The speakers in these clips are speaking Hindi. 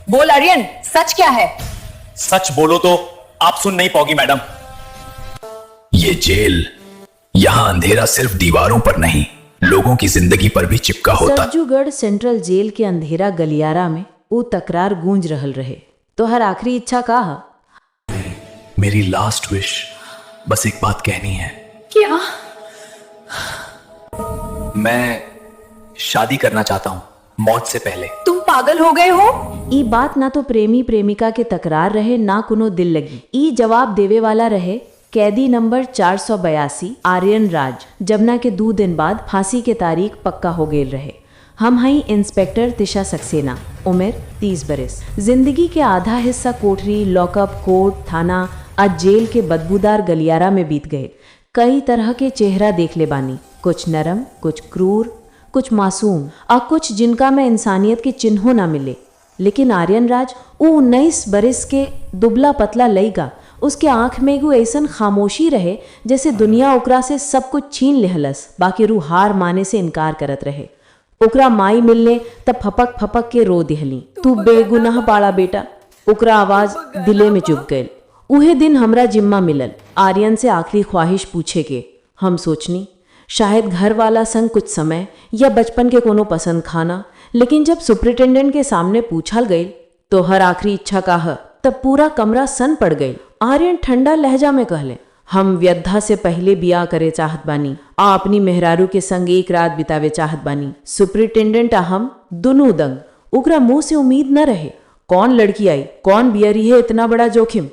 बोल आर्यन, सच क्या है? सच बोलो तो आप सुन नहीं पाओगी मैडम। ये जेल, यहाँ अंधेरा सिर्फ दीवारों पर नहीं, लोगों की जिंदगी पर भी चिपका होता। सरजूगढ़ सेंट्रल जेल के अंधेरा गलियारा में वो तकरार गूंज रहल रहे। तो हर आखिरी इच्छा का हा? मेरी लास्ट विश बस एक बात कहनी है। क्या? मैं शादी करना चाहता हूँ, मौत से पहले। तुम पागल हो गए हो? ई बात ना तो प्रेमी प्रेमिका के तकरार रहे, ना कोनो दिल लगी। ई जवाब देवे वाला रहे कैदी नंबर 482 आर्यन राज, जमुना के 2 दिन बाद फांसी के तारीख पक्का हो गेल रहे। हम हई इंस्पेक्टर तिशा सक्सेना, उम्र 30 बरस। जिंदगी के आधा हिस्सा कोठरी, लॉकअप, कोर्ट, थाना आज जेल के बदबूदार गलियारा में बीत गए। कई तरह के चेहरा देख ले बानी, कुछ नरम, कुछ क्रूर, कुछ मासूम और कुछ जिनका में इंसानियत के चिन्हों ना मिले। लेकिन आर्यन राज वो 19 बरस के दुबला पतला लईगा, उसके आंख में एगो ऐसन खामोशी रहे जैसे दुनिया ओकरा से सब कुछ छीन लेहलस, बाकी रू हार माने से इनकार करत रहे। ओकरा माई मिलने तब फपक फपक के रो दिहली, तू बेगुनाह बाड़ा बेटा। ओकरा आवाज दिले में चुभ गई। उहे दिन हमरा जिम्मा मिलल आर्यन से आखिरी ख्वाहिश पूछे के। हम सोचनी शायद घर वाला संग कुछ समय या बचपन के कोनो पसंद खाना, लेकिन जब सुपरिटेंडेंट के सामने पूछल गई तो हर आखिरी इच्छा का है, तब पूरा कमरा सन पड़ गई। आर्यन ठंडा लहजा में कहले, हम व्यद्धा से पहले बिया करे चाहत बानी आ अपनी मेहरारू के संग एक रात बितावे चाहत बानी। सुपरिटेंडेंट आ हम दोनों दंग। ओकरा मुंह से उम्मीद न रहे। कौन लड़की आई, कौन बियरी है इतना बड़ा जोखिम?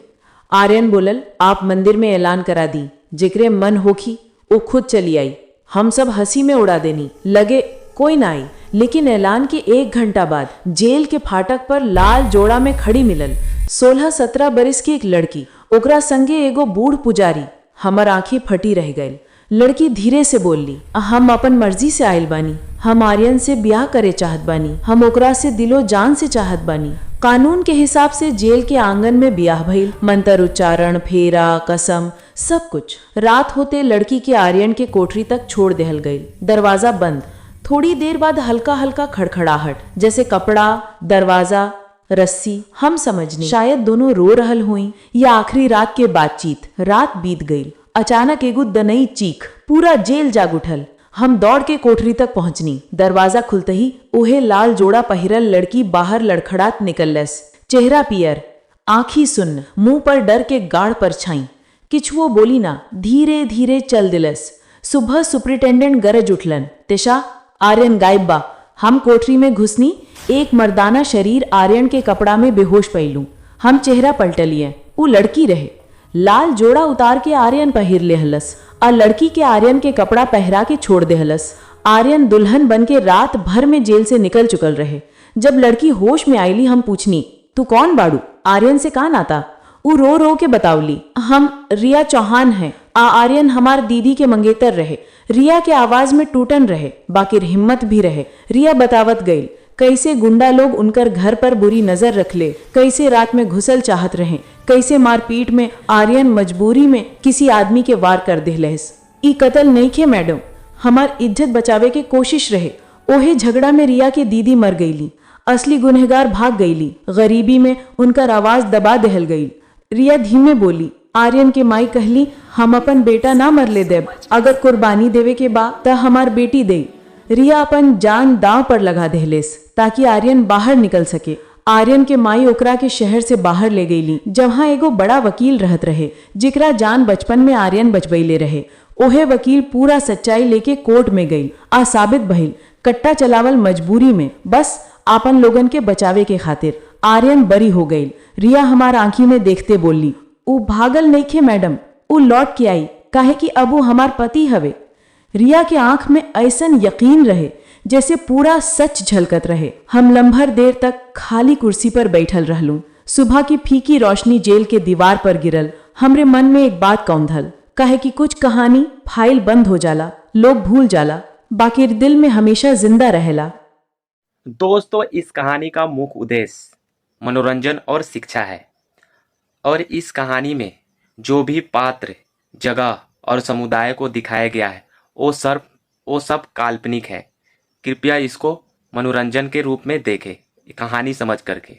आर्यन बोलल, आप मंदिर में ऐलान करा दी, जिक्रे मन होखी वो खुद चली आई। हम सब हंसी में उड़ा देनी लगे, कोई ना आई। लेकिन ऐलान के 1 घंटा बाद जेल के फाटक पर लाल जोड़ा में खड़ी मिलल 16-17 बरस की एक लड़की, ओकरा संगे एगो बूढ़ पुजारी। हमर आंखें फटी रह गई। लड़की धीरे से बोलली, हम अपन मर्जी से आयल बानी, हम आर्यन से ब्याह करे चाहत बानी, हम ओकरा से दिलो जान से चाहत बानी। कानून के हिसाब से जेल के आंगन में ब्याह भइल, मंत्र उच्चारण, फेरा, कसम, सब कुछ। रात होते लड़की के आर्यन के कोठरी तक छोड़ देहल गई। दरवाजा बंद। थोड़ी देर बाद हल्का हल्का खड़खड़ाहट, जैसे कपड़ा, दरवाजा, रस्सी। हम समझनी शायद दोनों रो रहल हुई या आखिरी रात के बातचीत। रात बीत गई। अचानक एगो दनई चीख, पूरा जेल जाग उठल। हम दौड़ के कोठरी तक पहुंचनी। दरवाजा खुलते ही ओहे लाल जोड़ा पहिरल लड़की बाहर लड़खड़ात निकलस। चेहरा पियर, आंखी सुन्न, मुंह पर डर के गाढ़ परछाई। किछ वो बोली ना, धीरे धीरे चल दिलस। सुबह सुपरिटेंडेंट गरज उठलन, तिशा, आर्यन गायब बा। हम कोठरी में घुसनी। एक मर्दाना शरीर आर्यन के कपड़ा में बेहोश पैलू। हम चेहरा पलटलिए, वो लड़की रहे। लाल जोड़ा उतार के आर्यन पहिर लेहलस और लड़की के आर्यन के कपड़ा पहरा के छोड़ देहलस। आर्यन दुल्हन बन के रात भर में जेल से निकल चुकल रहे। जब लड़की होश में आईली, हम पूछनी, तू कौन बाड़ू, आर्यन से कहाँ नाता? उ रो रो के बतावली, हम रिया चौहान हैं। आर्यन हमार दीदी के मंगेतर रहे। रिया के आवाज में टूटन रहे, बाकी हिम्मत भी रहे। रिया बतावत गई कैसे गुंडा लोग उनकर घर पर बुरी नजर रख ले, कैसे रात में घुसल चाहत रहे, कैसे मारपीट में आर्यन मजबूरी में किसी आदमी के वार कर देहलस। ई कत्ल नहीं खे मैडम, हमार इज्जत बचावे के कोशिश रहे। ओहे झगड़ा में रिया के दीदी मर गईली, असली गुनहगार भाग गईली। गरीबी में उनकर आवाज दबा देहल गई। रिया धीमे बोली, आर्यन के माई कहली, हम अपन बेटा ना मरले देब, अगर कुर्बानी देवे के बा त हमार बेटी दे। रिया अपन जान दांव पर लगा देहलेस ताकि आर्यन बाहर निकल सके। आर्यन के माई ओकरा के शहर से बाहर ले गईली, जहाँ एगो बड़ा वकील रहत रहे, जिकरा जान बचपन में आर्यन बचबैले रहे। ओहे वकील पूरा सच्चाई लेके कोर्ट में गई आ साबित भइल कट्टा चलावल मजबूरी में, बस आपन लोगन के बचावे के खातिर। आर्यन बरी हो गई। रिया हमार आंखी में देखते बोली, ऊ भागल नहीं खे मैडम, ऊ लौट के आई, काहे कि अब वो हमार पति हवे। रिया के आंख में ऐसन यकीन रहे जैसे पूरा सच झलकत रहे। हम लम्भर देर तक खाली कुर्सी पर बैठल रहलूं। सुबह की फीकी रोशनी जेल के दीवार पर गिरल। हमरे मन में एक बात कौंधल, काहे कि कुछ कहानी फाइल बंद हो जाला, लोग भूल जाला, बाकी दिल में हमेशा जिंदा रहेला। दोस्तों, इस कहानी का मुख्य उद्देश्य मनोरंजन और शिक्षा है, और इस कहानी में जो भी पात्र, जगह और समुदाय को दिखाया गया है वो सब काल्पनिक है। कृपया इसको मनोरंजन के रूप में देखें, कहानी समझ करके।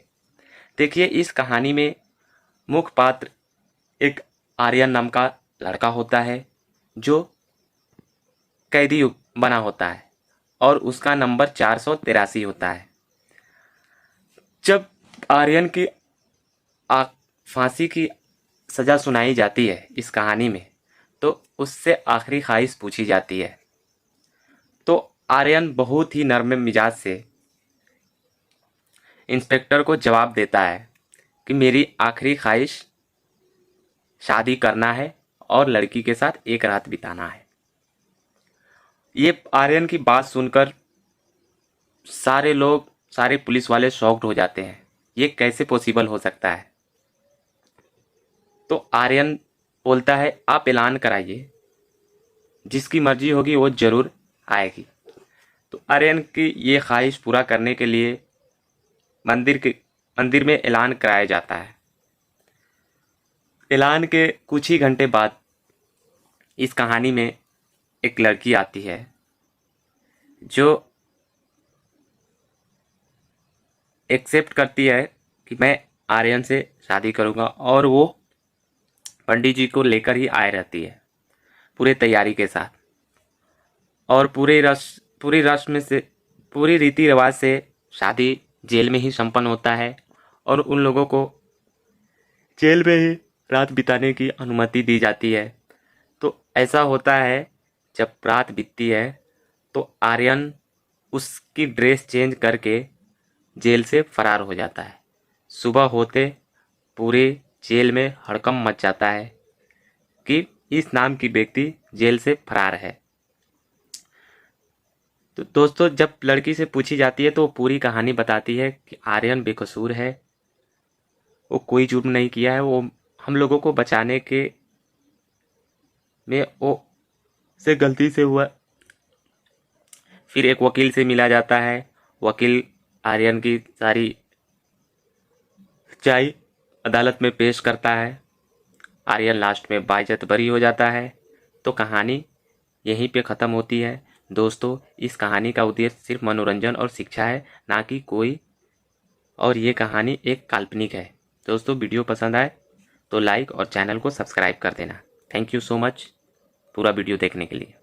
देखिए, इस कहानी में मुख्य पात्र एक आर्यन नाम का लड़का होता है जो कैदी बना होता है और उसका नंबर 483 होता है। जब आर्यन की फांसी की सज़ा सुनाई जाती है इस कहानी में, तो उससे आखिरी ख्वाहिश पूछी जाती है। तो आर्यन बहुत ही नर्म मिजाज से इंस्पेक्टर को जवाब देता है कि मेरी आखिरी ख्वाहिश शादी करना है और लड़की के साथ एक रात बिताना है। ये आर्यन की बात सुनकर सारे पुलिस वाले शॉक्ड हो जाते हैं, ये कैसे पॉसिबल हो सकता है। तो आर्यन बोलता है आप ऐलान कराइए, जिसकी मर्जी होगी वो जरूर आएगी। तो आर्यन की ये ख्वाहिश पूरा करने के लिए मंदिर में ऐलान कराया जाता है। ऐलान के कुछ ही घंटे बाद इस कहानी में एक लड़की आती है जो एक्सेप्ट करती है कि मैं आर्यन से शादी करूंगा, और वो पंडित जी को लेकर ही आए रहती है पूरे तैयारी के साथ। और पूरी रीति रिवाज से शादी जेल में ही संपन्न होता है और उन लोगों को जेल में ही रात बिताने की अनुमति दी जाती है। तो ऐसा होता है, जब रात बीतती है तो आर्यन उसकी ड्रेस चेंज करके जेल से फरार हो जाता है। सुबह होते पूरे जेल में हड़कंप मच जाता है कि इस नाम की व्यक्ति जेल से फरार है। तो दोस्तों, जब लड़की से पूछी जाती है तो वो पूरी कहानी बताती है कि आर्यन बेकसूर है, वो कोई जुर्म नहीं किया है, वो हम लोगों को बचाने के में वो से गलती से हुआ। फिर एक वकील से मिला जाता है, वकील आर्यन की सारी सच्चाई अदालत में पेश करता है। आर्यन लास्ट में बाइज्जत बरी हो जाता है। तो कहानी यहीं पे ख़त्म होती है। दोस्तों, इस कहानी का उद्देश्य सिर्फ मनोरंजन और शिक्षा है, ना कि कोई, और ये कहानी एक काल्पनिक है। दोस्तों, वीडियो पसंद आए तो लाइक और चैनल को सब्सक्राइब कर देना। थैंक यू सो मच पूरा वीडियो देखने के लिए।